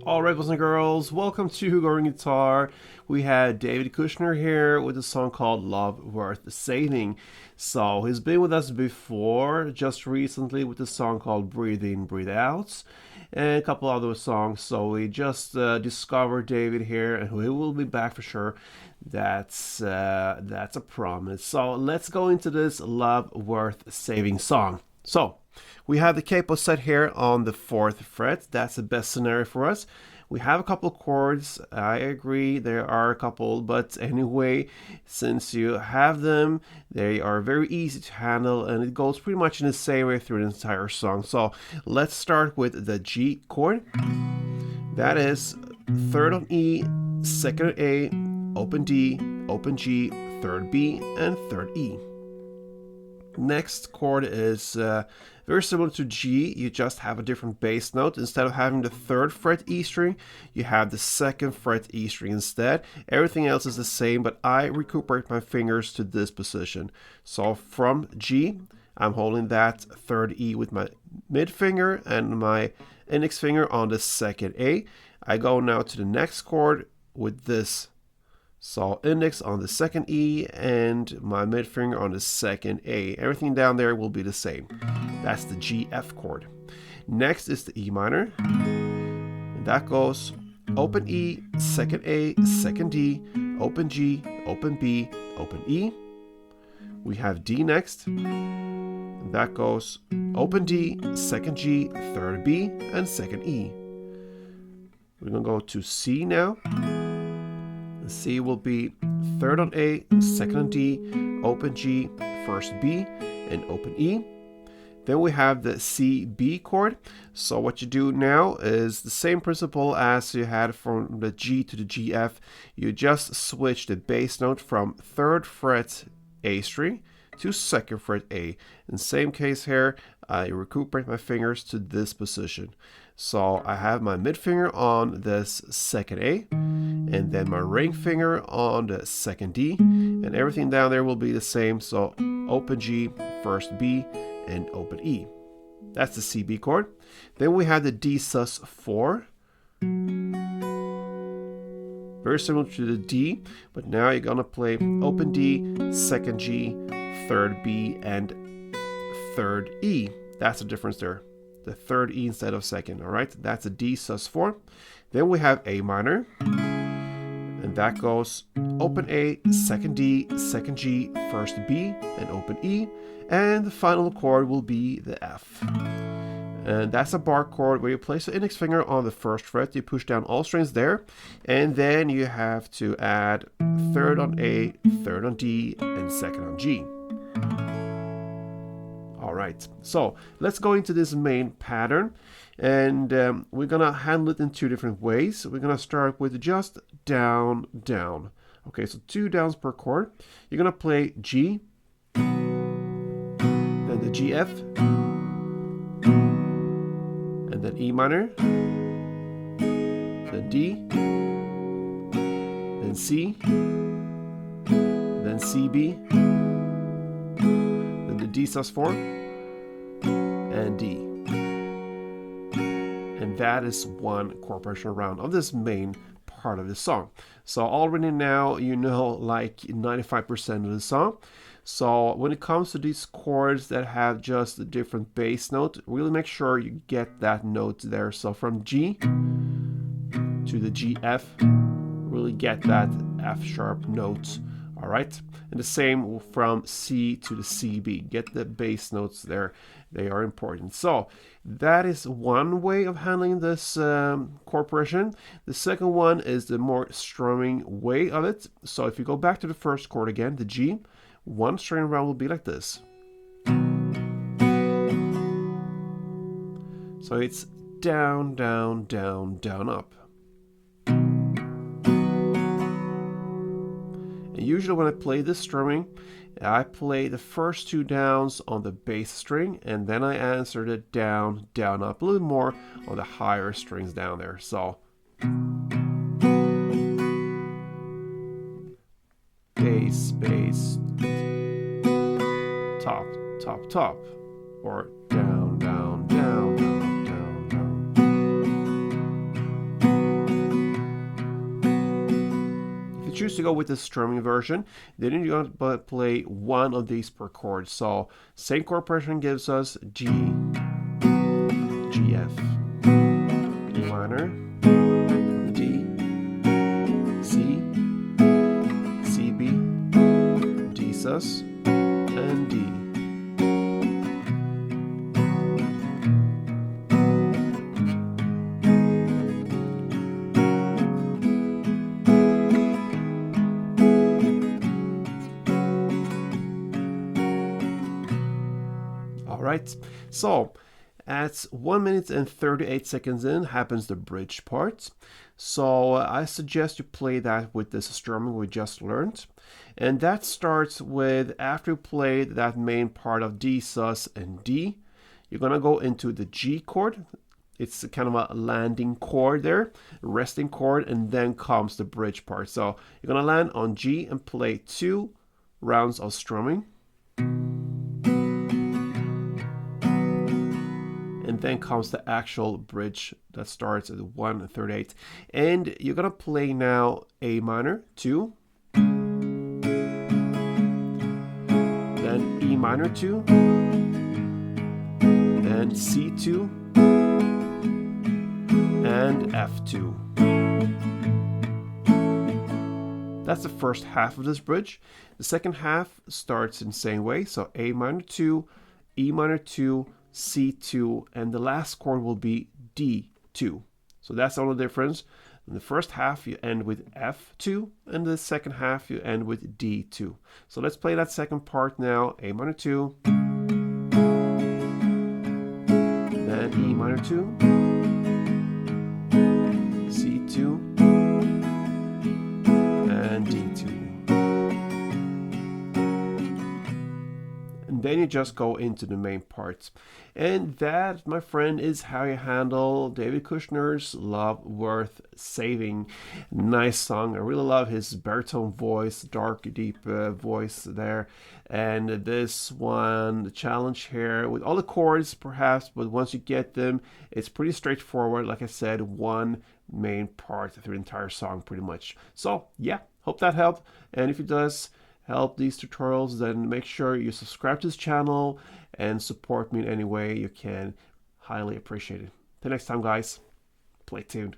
All right, boys and girls, welcome to Going Guitar. We had David Kushner here with a song called Love Worth Saving. So he's been with us before, just recently with a song called Breathe In, Breathe Out, and a couple other songs. So we just discovered David here, and he will be back for sure. That's a promise. So let's go into this Love Worth Saving song. So we have the capo set here on the 4th fret. That's the best scenario for us. We have a couple chords. I agree, there are a couple, but anyway, since you have them, they are very easy to handle, and it goes pretty much in the same way through the entire song. So let's start with the G chord. That is 3rd on E, 2nd on A, open D, open G, 3rd B, and 3rd E. Next chord is very similar to G, you just have a different bass note. Instead of having the 3rd fret E string, you have the 2nd fret E string instead. Everything else is the same, but I recuperate my fingers to this position. So from G, I'm holding that 3rd E with my mid finger and my index finger on the 2nd A. I go now to the next chord with this. So index on the 2nd E and my mid finger on the 2nd A. Everything down there will be the same. That's the G F chord. Next is the E minor. And that goes open E, 2nd A, 2nd D, open G, open B, open E. We have D next. And that goes open D, 2nd G, 3rd B, and 2nd E. We're going to go to C now. C will be 3rd on A, 2nd on D, open G, 1st B, and open E. Then we have the C B chord. So what you do now is the same principle as you had from the G to the G F. You just switch the bass note from 3rd fret A string to 2nd fret A. In the same case here, I recuperate my fingers to this position. So I have my mid finger on this 2nd A, and then my ring finger on the 2nd D, and everything down there will be the same. So open G, 1st B, and open E. That's the C B chord. Then we have the D sus4. Very similar to the D, but now you're gonna play open D, 2nd G, 3rd B, and 3rd E. That's the difference there. The 3rd E instead of 2nd, all right? That's a D sus4. Then we have A minor, and that goes open A, 2nd D, 2nd G, 1st B, and open E. And the final chord will be the F. And that's a bar chord where you place the index finger on the 1st fret, you push down all strings there, and then you have to add 3rd on A, 3rd on D, and 2nd on G. All right, so let's go into this main pattern, and we're gonna handle it in 2 different ways. We're gonna start with just down, down. Okay, so 2 downs per chord. You're gonna play G, then the G F, and then E minor, then D, then C, then C B, then the D sus4, and D. And that is one chord progression round of this main part of the song. So already now you know like 95% of the song. So when it comes to these chords that have just a different bass note, really make sure you get that note there. So from G to the G F, really get that F sharp note. All right, and the same from C to the C B. Get the bass notes there; they are important. So that is one way of handling this chord progression. The second one is the more strumming way of it. So if you go back to the first chord again, the G, one string around will be like this. So it's down, down, down, down, up. And usually when I play this strumming, I play the first 2 downs on the bass string, and then I answer the down, down, up a little more on the higher strings down there. So bass, bass, top, top, top, or down, down, down, down, down, down. choose to go with the strumming version, then you're going to play one of these per chord. So same chord progression gives us G, G, F, E minor, D, C, C, B, D sus, and D. Alright, so at 1 minute and 38 seconds in happens the bridge part. So I suggest you play that with this strumming we just learned. And that starts with, after you play that main part of D sus and D, you're going to go into the G chord. It's kind of a landing chord there, resting chord, and then comes the bridge part. So you're going to land on G and play 2 rounds of strumming. And then comes the actual bridge that starts at 1:38. And you're going to play now A minor 2, then E minor 2, then C2, and F2. That's the first half of this bridge. The second half starts in the same way. So A minor 2, E minor 2, C2, and the last chord will be D2. So that's the only difference. In the first half you end with F2, and the second half you end with D2. So let's play that second part now. A minor 2, then E minor 2, C2, and D2. And then you just go into the main parts. And that, my friend, is how you handle David Kushner's Love Worth Saving. Nice song. I really love his baritone voice, dark, deep voice there. And this one, the challenge here, with all the chords perhaps, but once you get them, it's pretty straightforward. Like I said, one main part through the entire song pretty much. So yeah, hope that helped. And if it does help these tutorials, then make sure you subscribe to this channel and support me in any way you can. Highly appreciate it. Till next time, guys, play tuned.